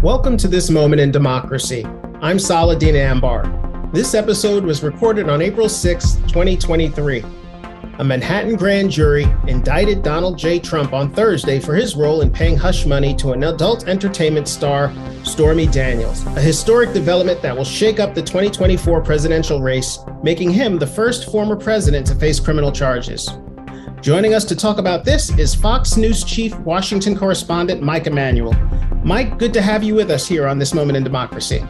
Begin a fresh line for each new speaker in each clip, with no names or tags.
Welcome to This Moment in Democracy. I'm Saladin Ambar. This episode was recorded on April 6, 2023. A Manhattan grand jury indicted Donald J. Trump on Thursday for his role in paying hush money to an adult entertainment star, Stormy Daniels, a historic development that will shake up the 2024 presidential race, making him the first former president to face criminal charges. Joining us to talk about this is Fox News Chief Washington Correspondent Mike Emanuel. Mike, good to have you with us here on This Moment in Democracy.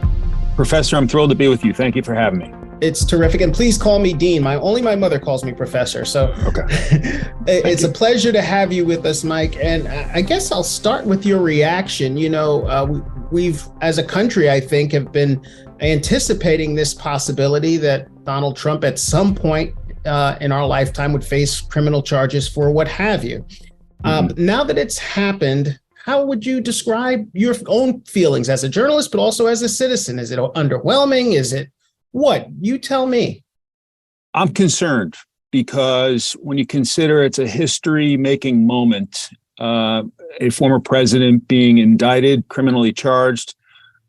Professor, I'm thrilled to be with you. Thank you for having me.
It's terrific. And please call me Dean. Only my mother calls me Professor. So
okay.
It's a pleasure to have you with us, Mike. And I guess I'll start with your reaction. You know, we've, as a country, I think, have been anticipating this possibility that Donald Trump at some point in our lifetime would face criminal charges for what have you. Now that it's happened, how would you describe your own feelings as a journalist, but also as a citizen? Is it underwhelming? Is it what? You tell me.
I'm concerned because when you consider it's a history-making moment, a former president being indicted, criminally charged,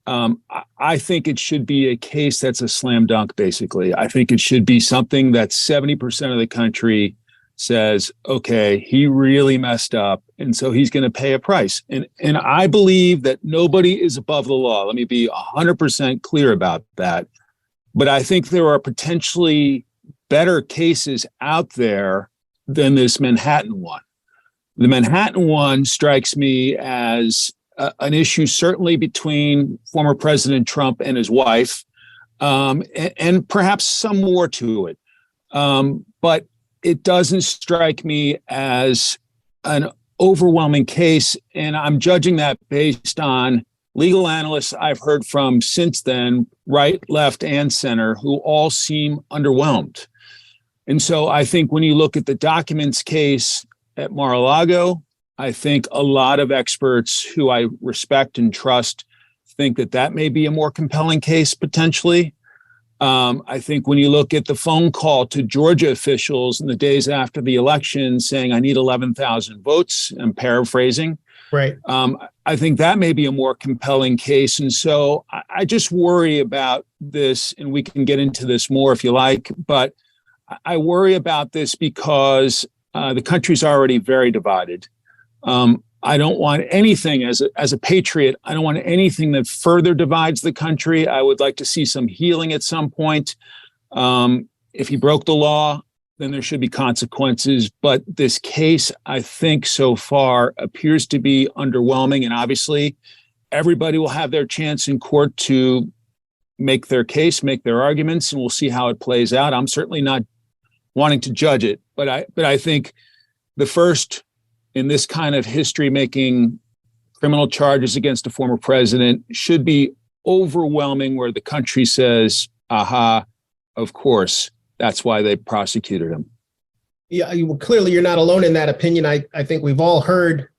I think it should be a case that's a slam dunk, basically. I think it should be something that 70% of the country says, okay, he really messed up, and so he's going to pay a price. And I believe that nobody is above the law. Let me be 100% clear about that. But I think there are potentially better cases out there than this Manhattan one. The Manhattan one strikes me as an issue certainly between former President Trump and his wife, and perhaps some more to it. But it doesn't strike me as an overwhelming case, and I'm judging that based on legal analysts I've heard from since then, right, left, and center, who all seem underwhelmed. And so I think when you look at the documents case at Mar-a-Lago, I think a lot of experts who I respect and trust think that that may be a more compelling case potentially. I think when you look at the phone call to Georgia officials in the days after the election saying, I need 11,000 votes, I'm paraphrasing.
Right.
I think that may be a more compelling case. And so I just worry about this, and we can get into this more if you like, but I worry about this because the country's already very divided. I don't want anything as a patriot. I don't want anything that further divides the country. I would like to see some healing at some point. If he broke the law, then there should be consequences. But this case, I think so far appears to be underwhelming. And obviously, everybody will have their chance in court to make their case, make their arguments, and we'll see how it plays out. I'm certainly not wanting to judge it, but I think the first in this kind of history-making criminal charges against a former president should be overwhelming, where the country says, aha, of course, that's why they prosecuted him.
Yeah, clearly you're not alone in that opinion. I think we've all heard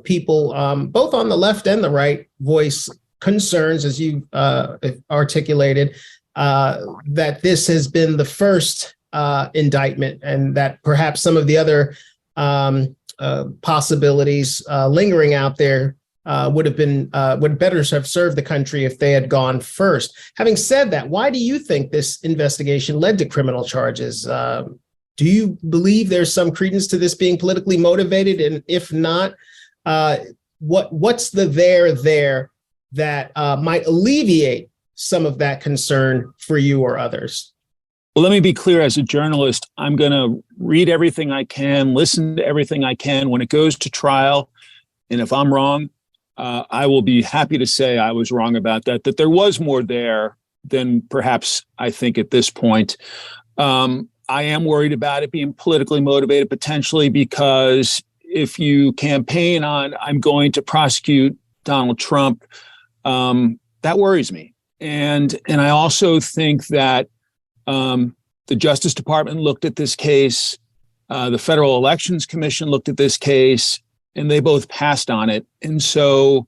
people, both on the left and the right, voice concerns, as you articulated, that this has been the first indictment, and that perhaps some of the other possibilities lingering out there would better have served the country if they had gone first. Having said that, why do you think this investigation led to criminal charges? Do you believe there's some credence to this being politically motivated? And if not, what's the there that might alleviate some of that concern for you or others?
Well, let me be clear. As a journalist, I'm going to read everything I can, listen to everything I can when it goes to trial. And if I'm wrong, I will be happy to say I was wrong about that there was more there than perhaps I think at this point. I am worried about it being politically motivated potentially, because if you campaign on, I'm going to prosecute Donald Trump, that worries me. And I also think that the Justice Department looked at this case, the Federal Elections Commission looked at this case, and they both passed on it. And so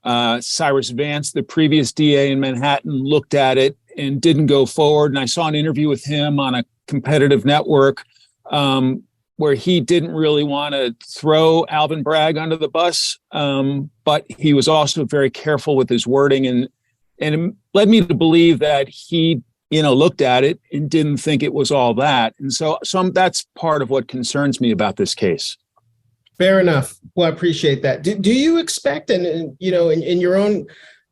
Cyrus Vance, the previous DA in Manhattan, looked at it and didn't go forward. And I saw an interview with him on a competitive network where he didn't really want to throw Alvin Bragg under the bus, but he was also very careful with his wording, and it led me to believe that he, looked at it and didn't think it was all that. And so that's part of what concerns me about this case.
Fair enough. Well, I appreciate that. Do you expect, and in your own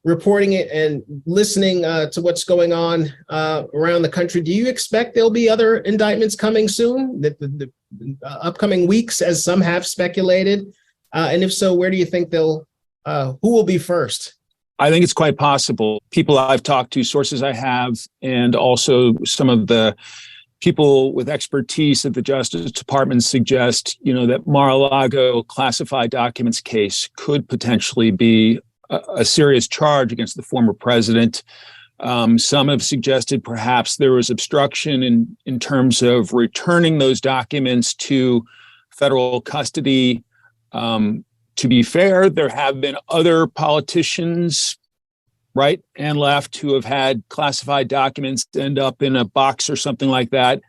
reporting it and listening to what's going on around the country, do you expect there'll be other indictments coming soon, the upcoming weeks, as some have speculated? And if so, where do you think who will be first?
I think it's quite possible. People I've talked to, sources I have, and also some of the people with expertise at the Justice Department suggest, that Mar-a-Lago classified documents case could potentially be a serious charge against the former president. Some have suggested perhaps there was obstruction in terms of returning those documents to federal custody. To be fair, there have been other politicians, right and left, who have had classified documents end up in a box or something like that.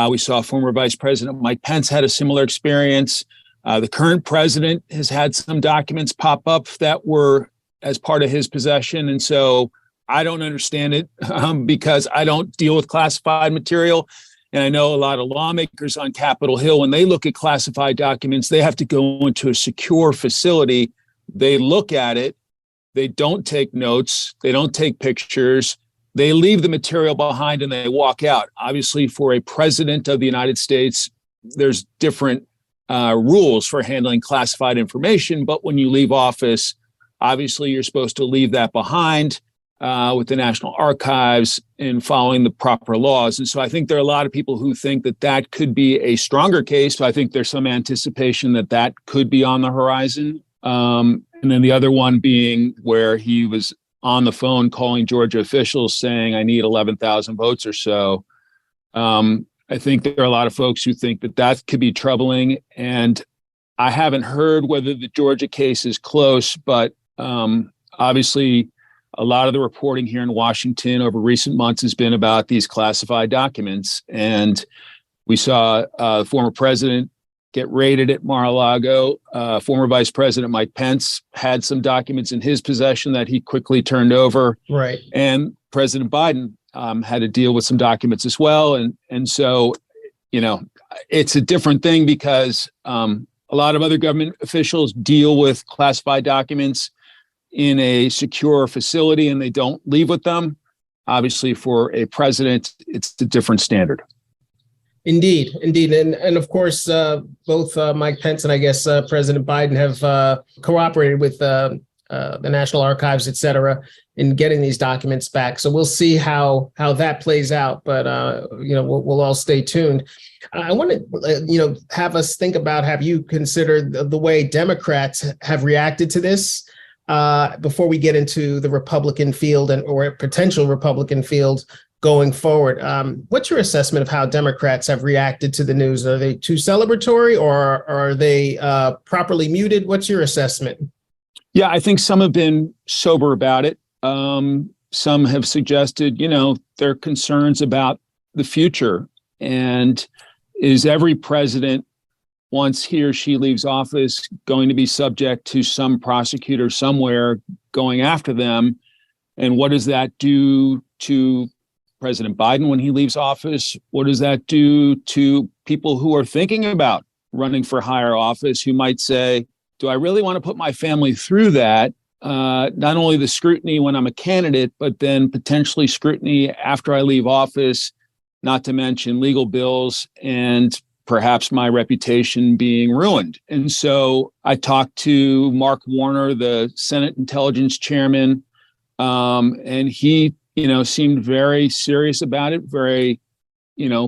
We saw former Vice President Mike Pence had a similar experience. The current president has had some documents pop up that were as part of his possession. And so I don't understand it because I don't deal with classified material. And I know a lot of lawmakers on Capitol Hill, when they look at classified documents, they have to go into a secure facility. They look at it. They don't take notes. They don't take pictures. They leave the material behind and they walk out. Obviously, for a president of the United States, there's different rules for handling classified information. But when you leave office, obviously, you're supposed to leave that behind with the National Archives and following the proper laws. And so I think there are a lot of people who think that could be a stronger case. So I think there's some anticipation that could be on the horizon. And then the other one being where he was on the phone calling Georgia officials saying, I need 11,000 votes or so. I think there are a lot of folks who think that could be troubling. And I haven't heard whether the Georgia case is close, but obviously, a lot of the reporting here in Washington over recent months has been about these classified documents. And we saw former president get raided at Mar-a-Lago. Former Vice President Mike Pence had some documents in his possession that he quickly turned over.
Right.
And President Biden had to deal with some documents as well. And so, it's a different thing because a lot of other government officials deal with classified documents in a secure facility and they don't leave with them. Obviously, for a president, it's a different standard.
Indeed. And of course, both Mike Pence and I guess President Biden have cooperated with the National Archives, et cetera, in getting these documents back. So we'll see how that plays out. But, we'll all stay tuned. I want to, have us think about, have you considered the way Democrats have reacted to this before we get into the Republican field or potential Republican field going forward? What's your assessment of how Democrats have reacted to the news? Are they too celebratory or are they properly muted? What's your assessment?
Yeah, I think some have been sober about it. Some have suggested, their concerns about the future. And is every president, once he or she leaves office, going to be subject to some prosecutor somewhere going after them? And what does that do to President Biden when he leaves office? What does that do to people who are thinking about running for higher office, who might say, do I really want to put my family through that? Not only the scrutiny when I'm a candidate, but then potentially scrutiny after I leave office, not to mention legal bills and perhaps my reputation being ruined. And so I talked to Mark Warner, the Senate Intelligence Chairman, and he, seemed very serious about it, very,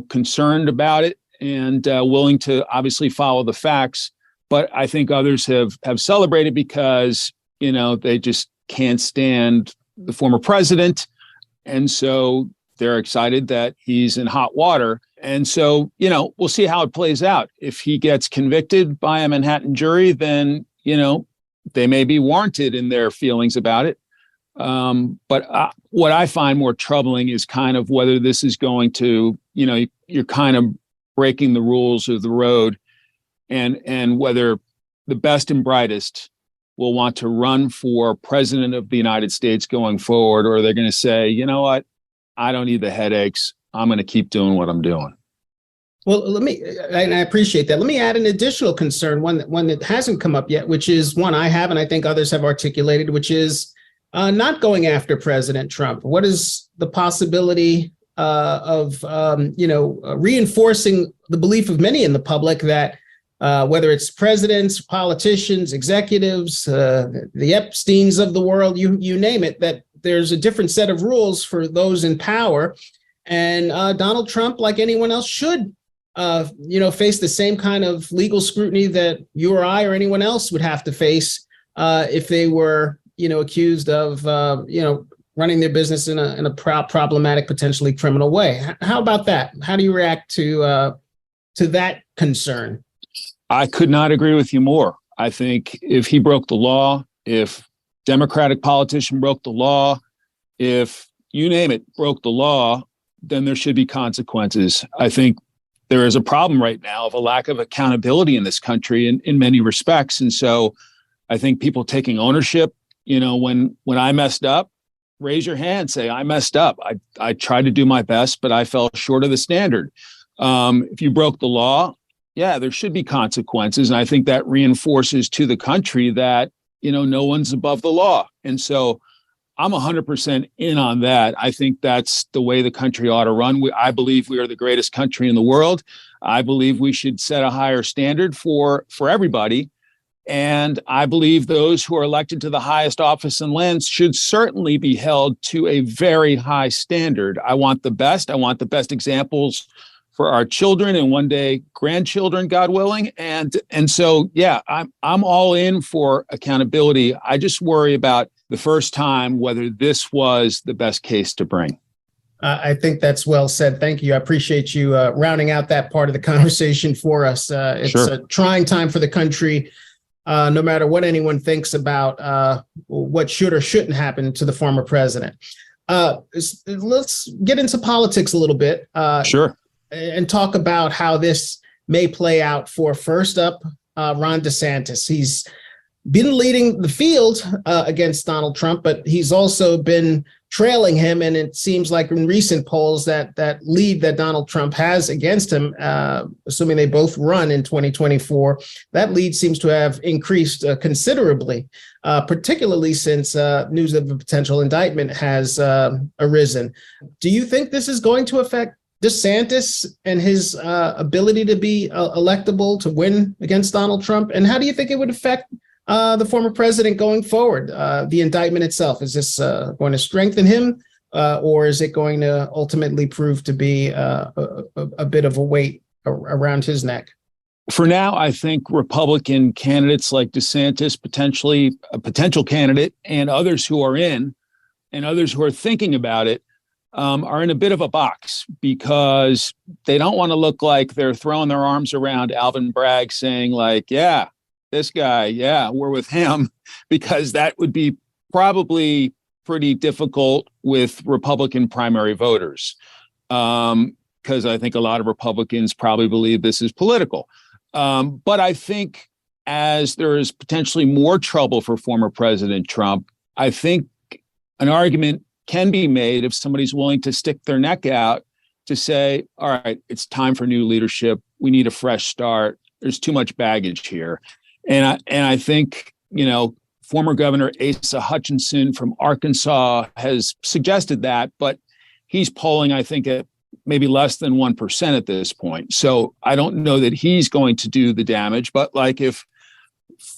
concerned about it, and willing to obviously follow the facts. But I think others have celebrated because, they just can't stand the former president. And so they're excited that he's in hot water. And so, we'll see how it plays out. If he gets convicted by a Manhattan jury, then, they may be warranted in their feelings about it. But what I find more troubling is kind of whether this is going to, you're kind of breaking the rules of the road and whether the best and brightest will want to run for president of the United States going forward, or they're going to say, you know what, I don't need the headaches. I'm going to keep doing what I'm doing.
Well, and I appreciate that. Let me add an additional concern, one that hasn't come up yet, which is one I have, and I think others have articulated, which is not going after President Trump. What is the possibility of reinforcing the belief of many in the public that whether it's presidents, politicians, executives, the Epsteins of the world, you name it, that there's a different set of rules for those in power, and Donald Trump, like anyone else, should face the same kind of legal scrutiny that you or I or anyone else would have to face if they were, accused of, running their business in a problematic, potentially criminal way. How about that? How do you react to that concern?
I could not agree with you more. I think if he broke the law, if Democratic politician broke the law, if you name it, broke the law, then there should be consequences. I think there is a problem right now of a lack of accountability in this country in many respects. And so I think people taking ownership, when I messed up, raise your hand, say, I messed up. I tried to do my best, but I fell short of the standard. If you broke the law, yeah, there should be consequences. And I think that reinforces to the country that, no one's above the law. And so I'm 100% in on that. I think that's the way the country ought to run. I believe we are the greatest country in the world. I believe we should set a higher standard for everybody. And I believe those who are elected to the highest office in land should certainly be held to a very high standard. I want the best. I want the best examples for our children and one day grandchildren, God willing. And so, yeah, I'm all in for accountability. I just worry about the first time whether this was the best case to bring.
I think that's well said. Thank you. I appreciate you rounding out that part of the conversation for us. It's
Sure.
A trying time for the country, no matter what anyone thinks about what should or shouldn't happen to the former president. Let's get into politics a little bit.
Sure.
And talk about how this may play out for, first up, Ron DeSantis. He's been leading the field against Donald Trump, but he's also been trailing him. And it seems like in recent polls that lead that Donald Trump has against him, assuming they both run in 2024, that lead seems to have increased considerably, particularly since news of a potential indictment has arisen. Do you think this is going to affect DeSantis and his ability to be electable to win against Donald Trump? And how do you think it would affect the former president going forward? The indictment itself, is this going to strengthen him or is it going to ultimately prove to be a bit of a weight around his neck?
For now, I think Republican candidates like DeSantis, potentially a potential candidate, and others who are in and others who are thinking about it, are in a bit of a box because they don't want to look like they're throwing their arms around Alvin Bragg saying like, yeah, this guy, yeah, we're with him, because that would be probably pretty difficult with Republican primary voters. Because I think a lot of Republicans probably believe this is political. But I think as there is potentially more trouble for former President Trump, I think an argument can be made if somebody's willing to stick their neck out to say, all right, it's time for new leadership. We need a fresh start. There's too much baggage here. And I think, former Governor Asa Hutchinson from Arkansas has suggested that, but he's polling, I think, at maybe less than 1% at this point. So I don't know that he's going to do the damage, but like if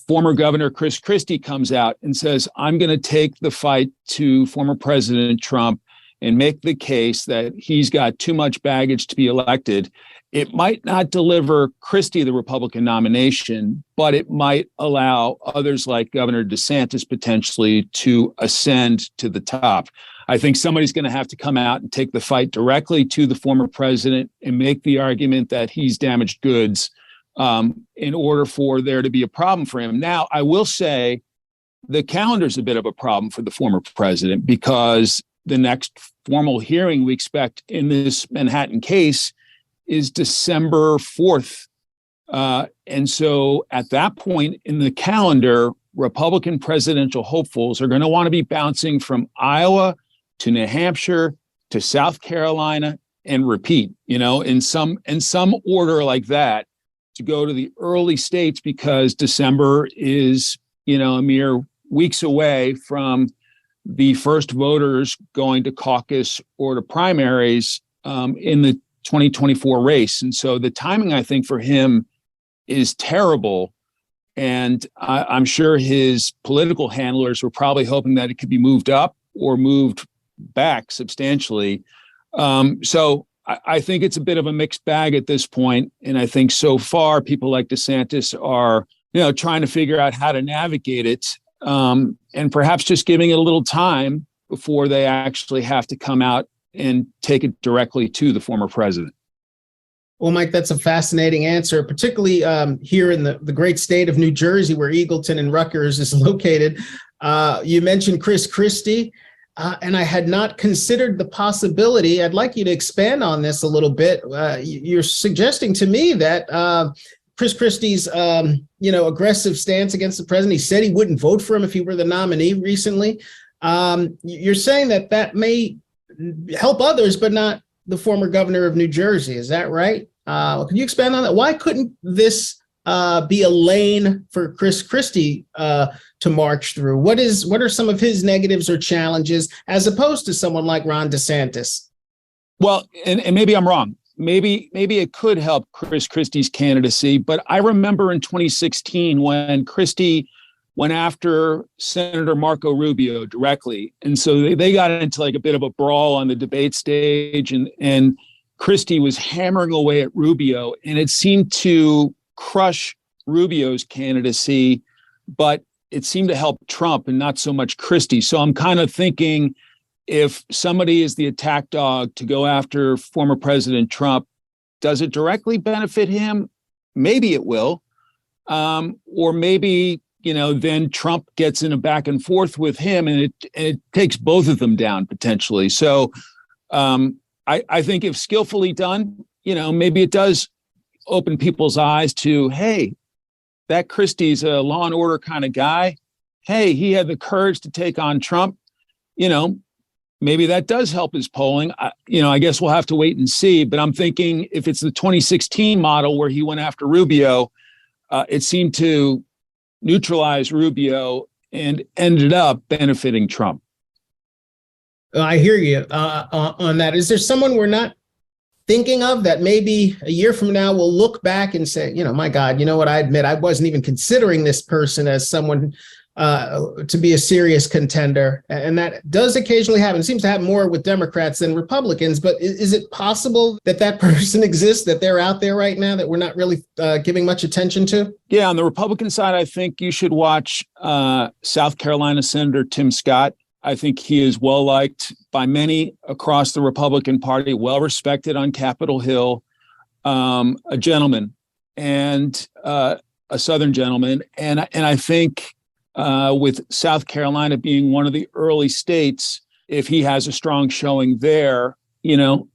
former Governor Chris Christie comes out and says, I'm going to take the fight to former President Trump and make the case that he's got too much baggage to be elected, it might not deliver Christie the Republican nomination, but it might allow others like Governor DeSantis potentially to ascend to the top. I think somebody's going to have to come out and take the fight directly to the former president and make the argument that he's damaged goods in order for there to be a problem for him. Now, I will say the calendar's a bit of a problem for the former president because the next formal hearing we expect in this Manhattan case is December 4th, And so at that point in the calendar, Republican presidential hopefuls are going to want to be bouncing from Iowa to New Hampshire to South Carolina and repeat, in some order like that, to go to the early states, because December is, a mere weeks away from the first voters going to caucus or to primaries in the 2024 race. And so the timing, I think, for him is terrible. And I'm sure his political handlers were probably hoping that it could be moved up or moved back substantially. So I think it's a bit of a mixed bag at this point. And I think so far, people like DeSantis are, trying to figure out how to navigate it, and perhaps just giving it a little time before they actually have to come out and take it directly to the former president.
Well, Mike, that's a fascinating answer, particularly here in the great state of New Jersey, where Eagleton and Rutgers is located. You mentioned Chris Christie, and I had not considered the possibility. I'd like you to expand on this a little bit. You're suggesting to me that Chris Christie's, aggressive stance against the president. He said he wouldn't vote for him if he were the nominee recently. You're saying that may help others, but not the former governor of New Jersey. Is that right? Can you expand on that? Why couldn't this be a lane for Chris Christie to march through? What are some of his negatives or challenges as opposed to someone like Ron DeSantis?
Well, and maybe I'm wrong. Maybe it could help Chris Christie's candidacy. But I remember in 2016 when Christie went after Senator Marco Rubio directly. And so they got into like a bit of a brawl on the debate stage, and Christie was hammering away at Rubio, and it seemed to crush Rubio's candidacy, but it seemed to help Trump and not so much Christie. So I'm kind of thinking, if somebody is the attack dog to go after former President Trump, does it directly benefit him? Maybe it will. Or maybe, then Trump gets in a back and forth with him, and it takes both of them down potentially. So I think if skillfully done, maybe it does open people's eyes to, hey, that Christie's a law and order kind of guy. Hey, he had the courage to take on Trump. Maybe that does help his polling. I guess we'll have to wait and see. But I'm thinking if it's the 2016 model where he went after Rubio, it seemed to neutralize Rubio and ended up benefiting Trump.
I hear you on that. Is there someone we're not thinking of that maybe a year from now we'll look back and say, my God, you know what? I admit I wasn't even considering this person as someone to be a serious contender. And that does occasionally happen. It seems to happen more with Democrats than Republicans. But is it possible that person exists, that they're out there right now that we're not really giving much attention to?
Yeah, on the Republican side, I think you should watch South Carolina Senator Tim Scott. I think he is well liked by many across the Republican Party, well respected on Capitol Hill, a gentleman and a Southern gentleman. And I think with South Carolina being one of the early states, if he has a strong showing there,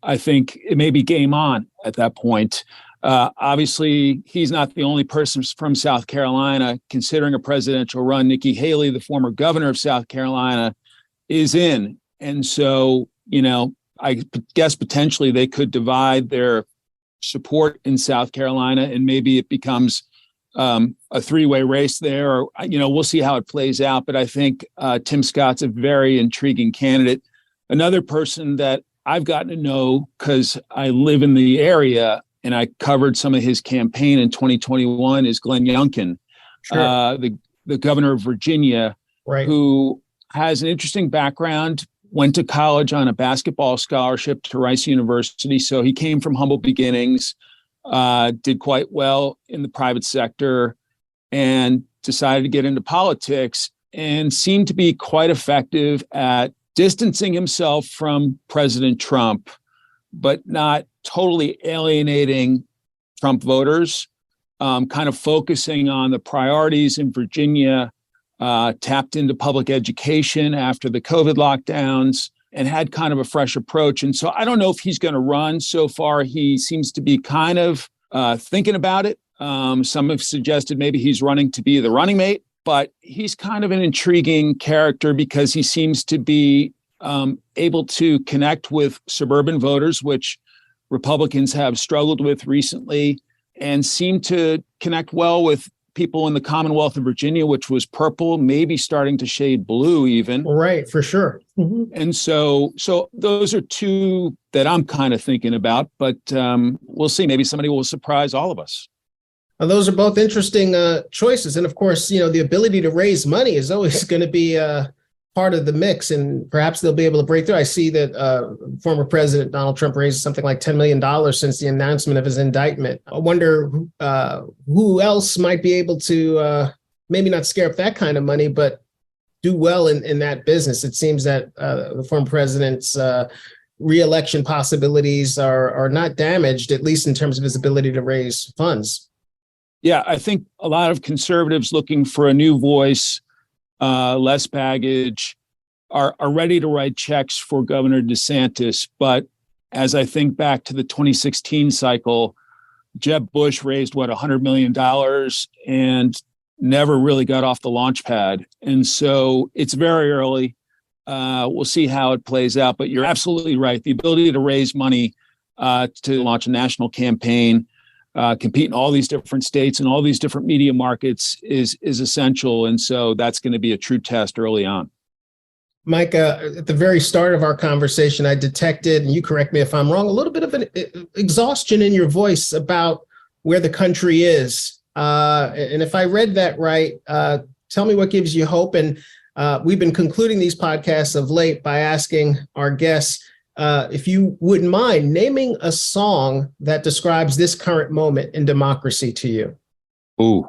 I think it may be game on at that point. Obviously, he's not the only person from South Carolina considering a presidential run. Nikki Haley, the former governor of South Carolina, is in. And so, I guess potentially they could divide their support in South Carolina, and maybe it becomes a three-way race there, or, we'll see how it plays out. But I think Tim Scott's a very intriguing candidate. Another person that I've gotten to know because I live in the area and I covered some of his campaign in 2021 is Glenn Youngkin, sure. The governor of Virginia, right, who has an interesting background, went to college on a basketball scholarship to Rice University. So he came from humble beginnings, did quite well in the private sector, and decided to get into politics and seemed to be quite effective at distancing himself from President Trump, but not totally alienating Trump voters, kind of focusing on the priorities in Virginia, tapped into public education after the COVID lockdowns, and had kind of a fresh approach. And so I don't know if he's going to run. So far, he seems to be kind of thinking about it. Some have suggested maybe he's running to be the running mate, but he's kind of an intriguing character because he seems to be able to connect with suburban voters, which Republicans have struggled with recently, and seem to connect well with people in the Commonwealth of Virginia, which was purple, maybe starting to shade blue even.
Right, for sure. Mm-hmm.
And so those are two that I'm kind of thinking about, but we'll see. Maybe somebody will surprise all of us.
Those are both interesting choices. And of course, the ability to raise money is always going to be part of the mix, and perhaps they'll be able to break through. I see that former President Donald Trump raised something like $10 million since the announcement of his indictment. I wonder who else might be able to maybe not scare up that kind of money, but do well in that business. It seems that the former president's re-election possibilities are not damaged, at least in terms of his ability to raise funds.
Yeah, I think a lot of conservatives looking for a new voice, less baggage, are ready to write checks for Governor DeSantis. But as I think back to the 2016 cycle, Jeb Bush raised, $100 million and never really got off the launch pad. And so it's very early. We'll see how it plays out. But you're absolutely right. The ability to raise money to launch a national campaign, compete in all these different states and all these different media markets is essential. And so that's going to be a true test early on.
Mike, at the very start of our conversation, I detected, and you correct me if I'm wrong, a little bit of an exhaustion in your voice about where the country is. And if I read that right, tell me what gives you hope. And we've been concluding these podcasts of late by asking our guests, if you wouldn't mind naming a song that describes this current moment in democracy to you.
Ooh,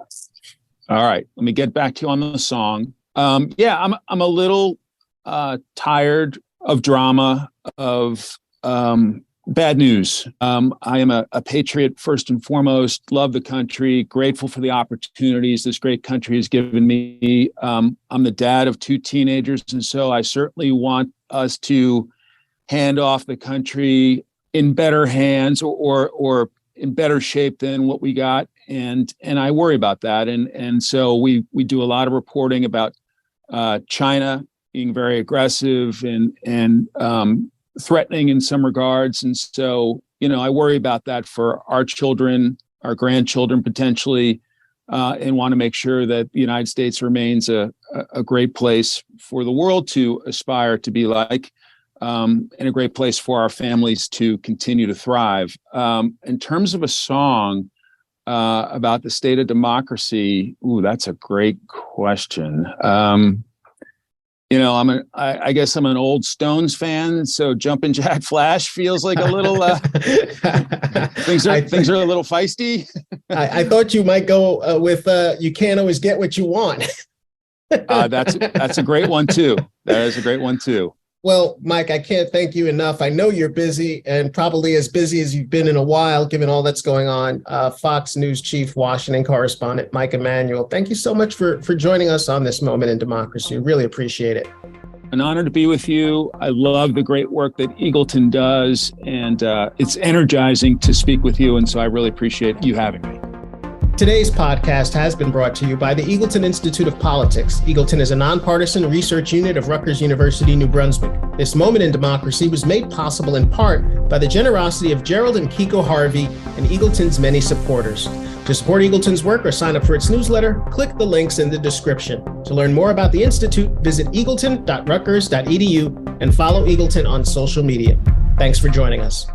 all right. Let me get back to you on the song. I'm a little tired of drama, of bad news. I am a patriot first and foremost. Love the country. Grateful for the opportunities this great country has given me. I'm the dad of 2 teenagers, and so I certainly want us to hand off the country in better hands or in better shape than what we got. And I worry about that. And so we do a lot of reporting about China being very aggressive and threatening in some regards. And so, I worry about that for our children, our grandchildren potentially, and want to make sure that the United States remains a great place for the world to aspire to be like. And a great place for our families to continue to thrive. In terms of a song about the state of democracy, that's a great question. I guess I'm an old Stones fan, so Jumpin' Jack Flash feels like a little things are a little feisty.
I thought you might go with "You Can't Always Get What You Want."
That's a great one too. That is a great one too.
Well, Mike, I can't thank you enough. I know you're busy, and probably as busy as you've been in a while, given all that's going on. Fox News Chief Washington Correspondent Mike Emanuel, thank you so much for joining us on this moment in democracy. Really appreciate it.
An honor to be with you. I love the great work that Eagleton does, and it's energizing to speak with you, and so I really appreciate you having me.
Today's podcast has been brought to you by the Eagleton Institute of Politics. Eagleton is a nonpartisan research unit of Rutgers University, New Brunswick. This moment in democracy was made possible in part by the generosity of Gerald and Kiko Harvey and Eagleton's many supporters. To support Eagleton's work or sign up for its newsletter, click the links in the description. To learn more about the Institute, visit eagleton.rutgers.edu and follow Eagleton on social media. Thanks for joining us.